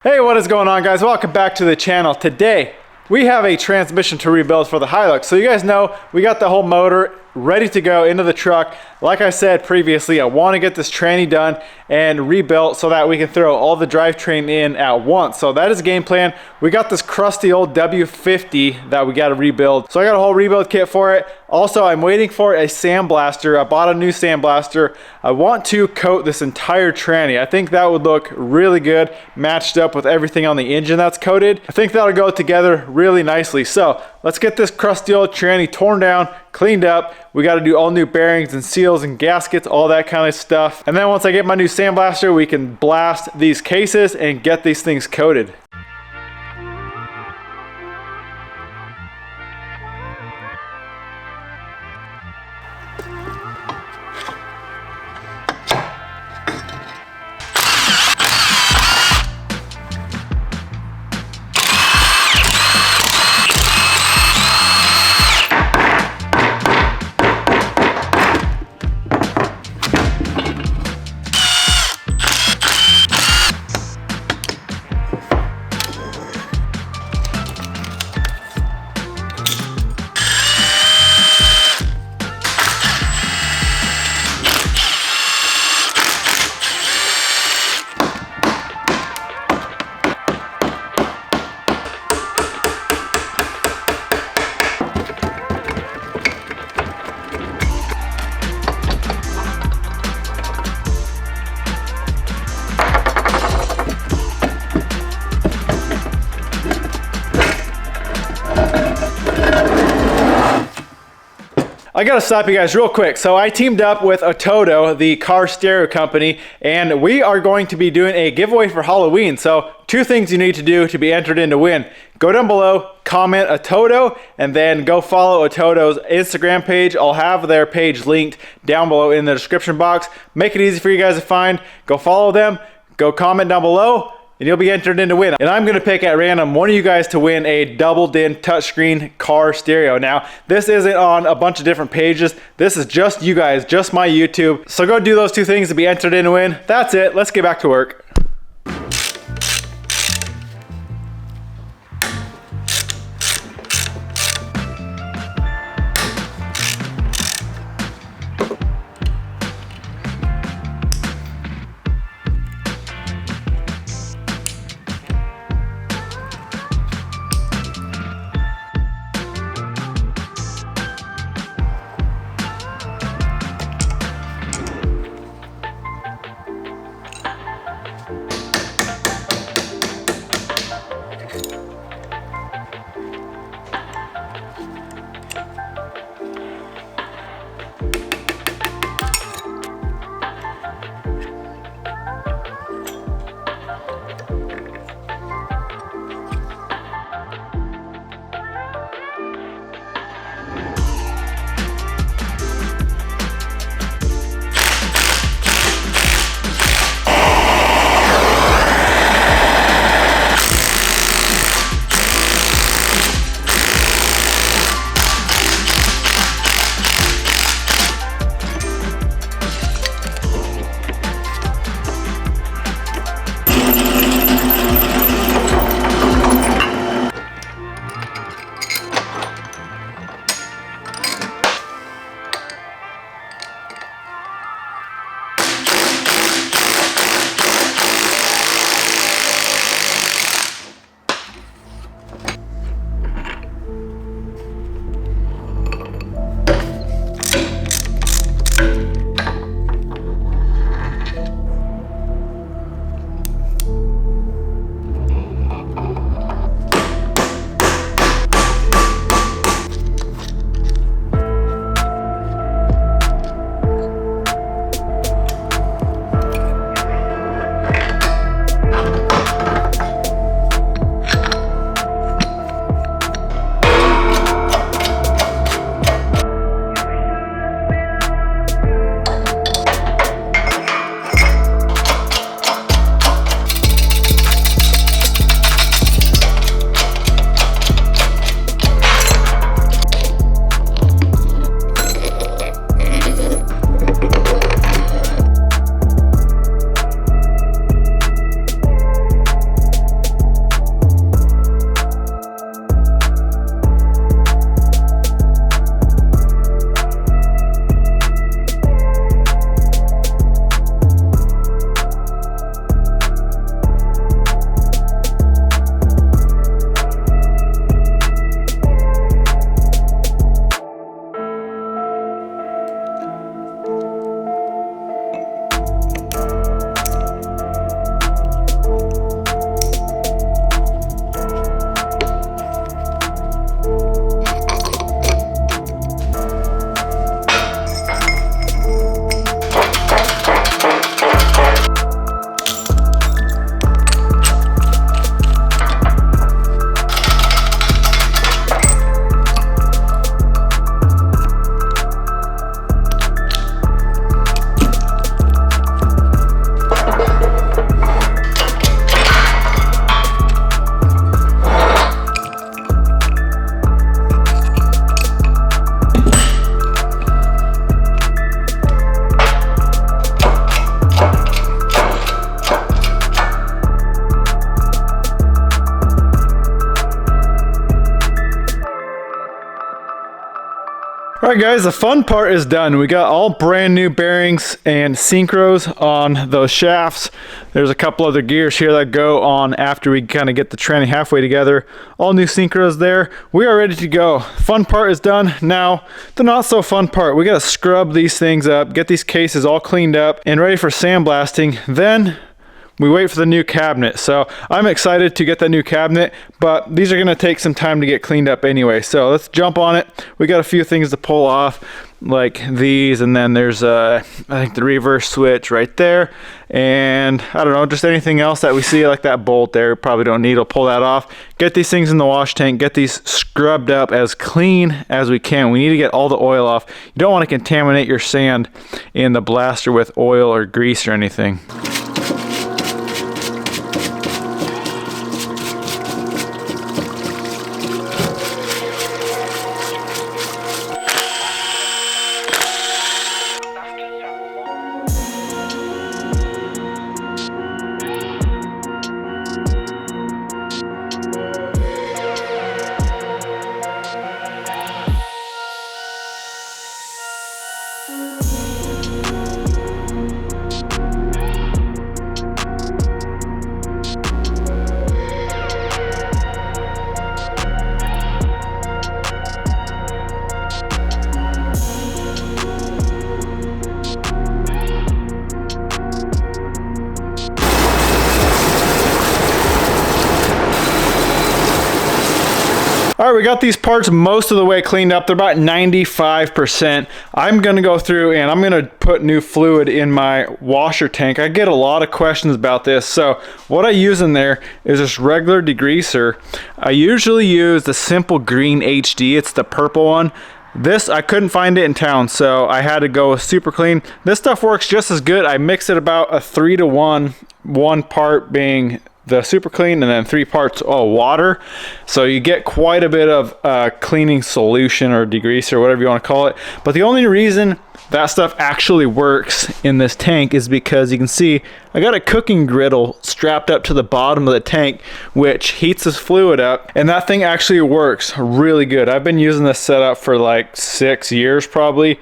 Hey, what is going on, guys? Welcome back to the channel. Today we have a transmission to rebuild for the Hilux. So you guys know we got the whole motor ready to go into the truck. Like I said previously, I want to get this tranny done and rebuilt so that we can throw all the drivetrain in at once. So that is the game plan. We got this crusty old W50 that we got to rebuild. So I got a whole rebuild kit for it. Also, I'm waiting for a sandblaster. I bought a new sandblaster. I want to coat this entire tranny. I think that would look really good matched up with everything on the engine that's coated. I think that'll go together really nicely. So let's get this crusty old tranny torn down, cleaned up. We got to do all new bearings and seals and gaskets, all that kind of stuff. And then once I get my new sandblaster, we can blast these cases and get these things coated. I gotta stop you guys real quick. So I teamed up with Ototo, the car stereo company, and we are going to be doing a giveaway for Halloween. So two things you need to do to be entered in to win. Go down below, comment Ototo, and then go follow Ototo's Instagram page. I'll have their page linked down below in the description box. Make it easy for you guys to find. Go follow them, go comment down below, and you'll be entered in to win. And I'm gonna pick at random one of you guys to win a double din touchscreen car stereo. Now, this isn't on a bunch of different pages. This is just you guys, just my YouTube. So go do those two things to be entered in to win. That's it, let's get back to work. All right guys, the fun part is done. We got all brand new bearings and synchros on those shafts. There's a couple other gears here that go on after we kind of get the tranny halfway together. All new synchros there. We are ready to go. Fun part is done. Now, the not so fun part. We gotta scrub these things up, get these cases all cleaned up and ready for sandblasting. Then we wait for the new cabinet. So I'm excited to get that new cabinet, but these are gonna take some time to get cleaned up anyway. So let's jump on it. We got a few things to pull off, like these, and then there's I think the reverse switch right there. And I don't know, just anything else that we see, like that bolt there, probably don't need. We'll pull that off. Get these things in the wash tank, get these scrubbed up as clean as we can. We need to get all the oil off. You don't wanna contaminate your sand in the blaster with oil or grease or anything. All right, we got these parts most of the way cleaned up. They're about 95%. I'm gonna go through and I'm gonna put new fluid in my washer tank. I get a lot of questions about this. So what I use in there is this regular degreaser. I usually use the Simple Green HD. It's the purple one. This, I couldn't find it in town, so I had to go with Super Clean. This stuff works just as good. I mix it about a 3-to-1, one part being the Super Clean and then 3 parts water. So you get quite a bit of cleaning solution or degreaser, whatever you want to call it. But the only reason that stuff actually works in this tank is because you can see I got a cooking griddle strapped up to the bottom of the tank, which heats this fluid up, and that thing actually works really good. I've been using this setup for like 6 years probably.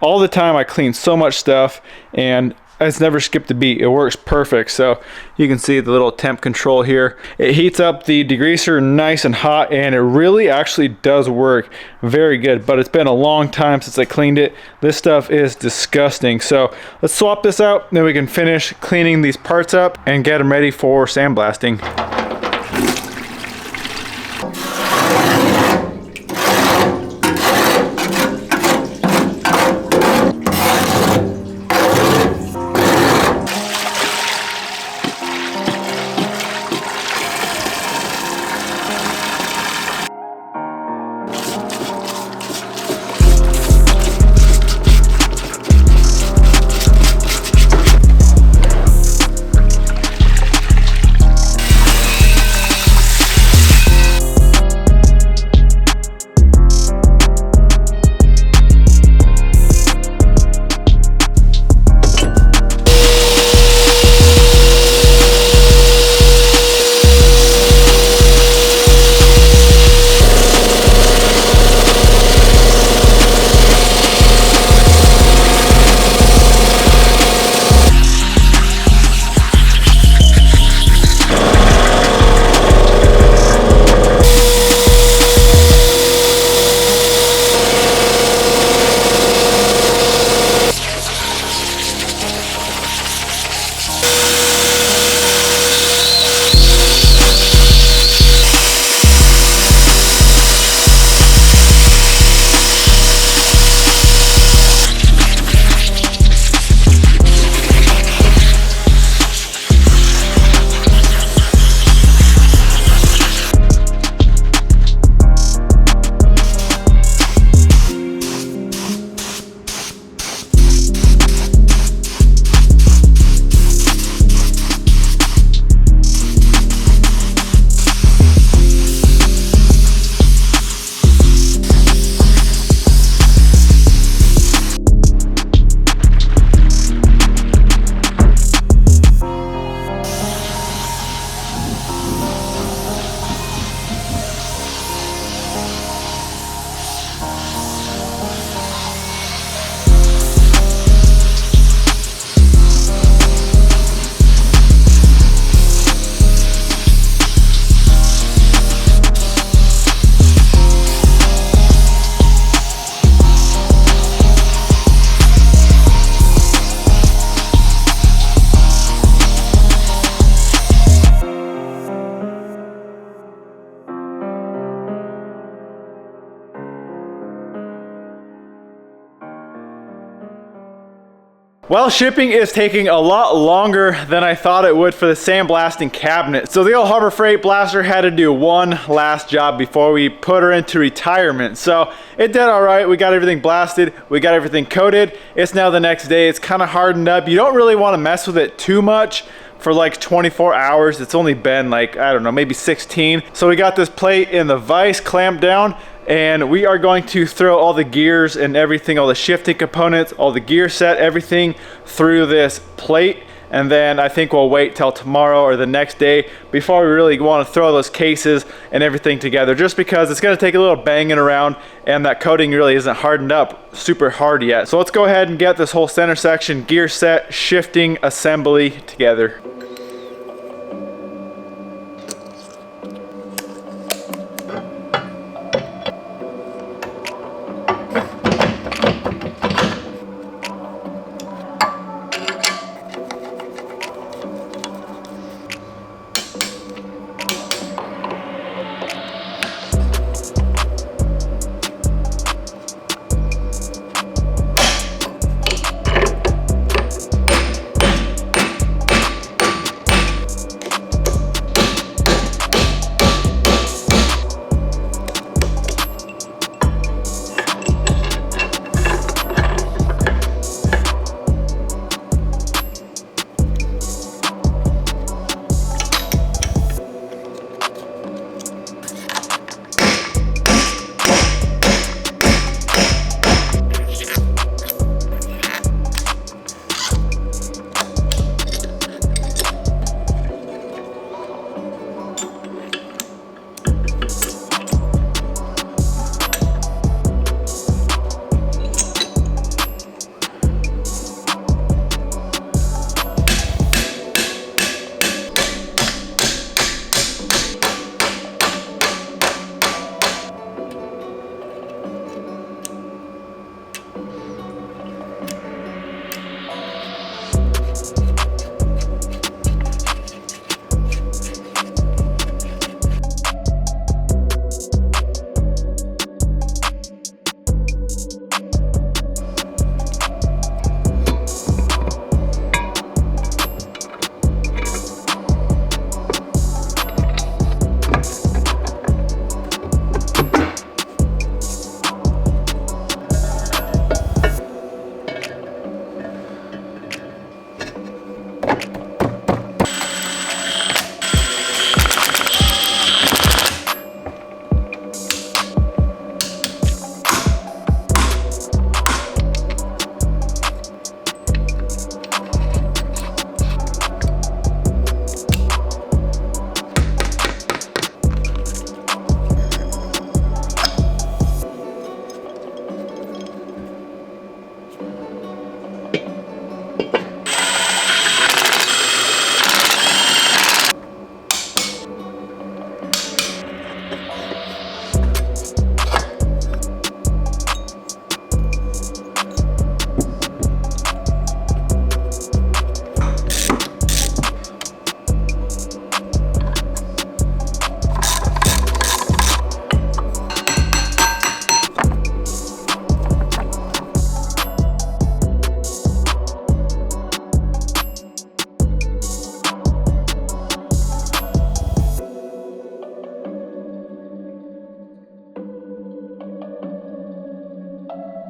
All the time I clean so much stuff and it's never skipped a beat. It works perfect. So you can see the little temp control here. It heats up the degreaser nice and hot, and it really actually does work very good. But it's been a long time since I cleaned it. This stuff is disgusting. So let's swap this out, then we can finish cleaning these parts up and get them ready for sandblasting. Well, shipping is taking a lot longer than I thought it would for the sandblasting cabinet. So the old Harbor Freight blaster had to do one last job before we put her into retirement. So it did all right. We got everything blasted. We got everything coated. It's now the next day. It's kind of hardened up. You don't really want to mess with it too much for like 24 hours. It's only been like, I don't know, maybe 16. So we got this plate in the vise clamped down, and we are going to throw all the gears and everything, all the shifting components, all the gear set, everything through this plate. And then I think we'll wait till tomorrow or the next day before we really want to throw those cases and everything together, just because it's going to take a little banging around and that coating really isn't hardened up super hard yet. So let's go ahead and get this whole center section, gear set, shifting assembly together.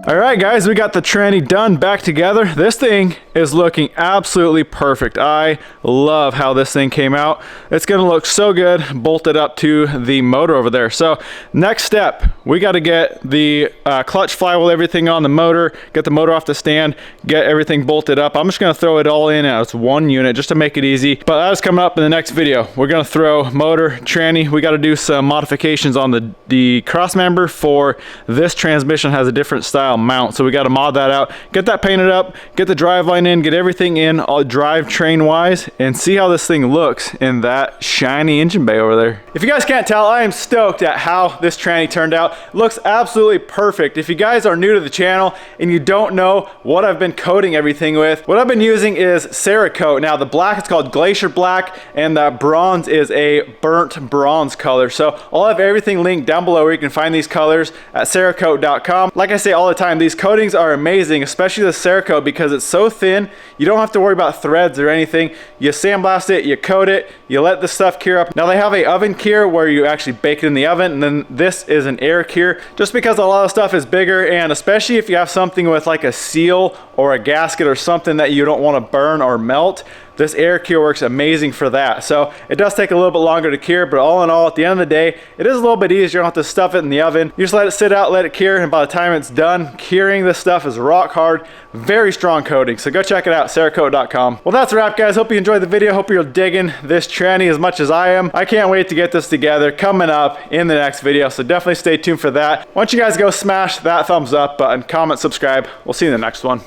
All right, guys, we got the tranny done back together. This thing is looking absolutely perfect. I love how this thing came out. It's gonna look so good bolted up to the motor over there. So next step, we got to get the clutch flywheel, everything on the motor, get the motor off the stand, get everything bolted up. I'm just gonna throw it all in as one unit just to make it easy, but that is coming up in the next video. We're gonna throw motor, tranny. We got to do some modifications on the cross member for this transmission. Has a different style mount, so we got to mod that out, get that painted up, get the drive line in, get everything in all drivetrain wise, and see how this thing looks in that shiny engine bay over there. If you guys can't tell, I am stoked at how this tranny turned out. It looks absolutely perfect. If you guys are new to the channel and you don't know what I've been coating everything with, what I've been using is Cerakote. Now the black is called Glacier Black, and the bronze is a burnt bronze color. So I'll have everything linked down below where you can find these colors at cerakote.com. Like I say all the time, these coatings are amazing, especially the Cerakote, because it's so thin in. You don't have to worry about threads or anything. You sandblast it, you coat it, you let the stuff cure up. Now they have a oven cure where you actually bake it in the oven, and then this is an air cure, just because a lot of stuff is bigger, and especially if you have something with like a seal or a gasket or something that you don't want to burn or melt, this air cure works amazing for that. So it does take a little bit longer to cure, but all in all, at the end of the day, it is a little bit easier. You don't have to stuff it in the oven. You just let it sit out, let it cure, and by the time it's done curing, this stuff is rock hard, very strong coating. So go check it out, cerakote.com. Well, that's a wrap, guys. Hope you enjoyed the video. Hope you're digging this tranny as much as I am. I can't wait to get this together coming up in the next video, so definitely stay tuned for that. Why don't you guys go smash that thumbs up button, comment, subscribe. We'll see you in the next one.